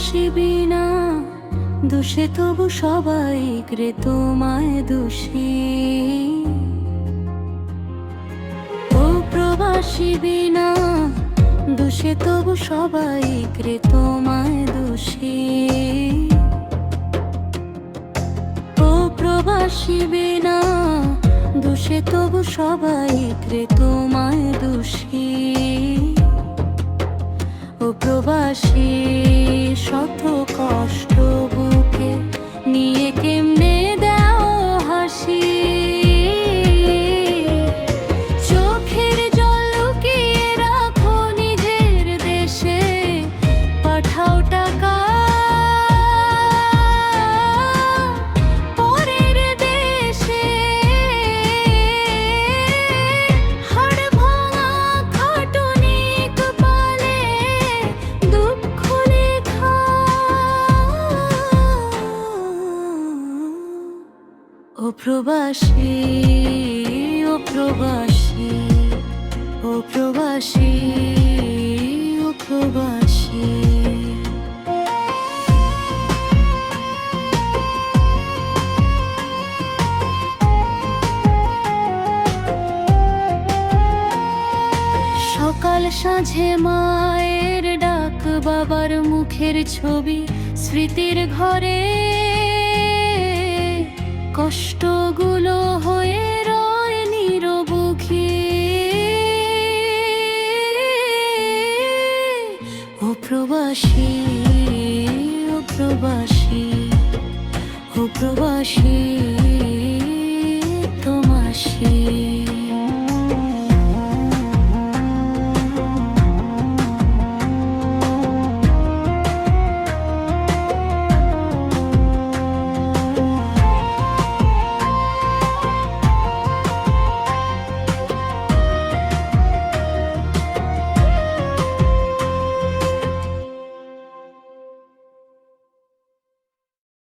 প্রবাসী বিনা দোষে তবু সবাই রে তোমায় দোষী। ও প্রবাসী বিনা দোষে তবু সবাই রে তোমায় দোষী। ও প্রবাসী বিনা দোষে তবু সবাই রে তোমায় দোষী। ও প্রবাসী শত কষ্ট বুকে নিয়ে কেমনে দাও হাসি। চোখের জল লুকিয়ে রাখো নিজের দেশে, পাঠাও টাকা পরের দেশে। হাড় ভাঙা খাটুনি কপালে দুঃখ লেখা। ও প্রবাসী, ও প্রবাসী, ও প্রবাসী, ও প্রবাসী। সকাল সাঁঝে মায়ের ডাক, বাবার মুখের ছবি স্মৃতির ঘরে। কষ্টগুলো হয়ে রয় নিরবুখী। ও প্রবাসী, ও প্রবাসী, ও প্রবাসী।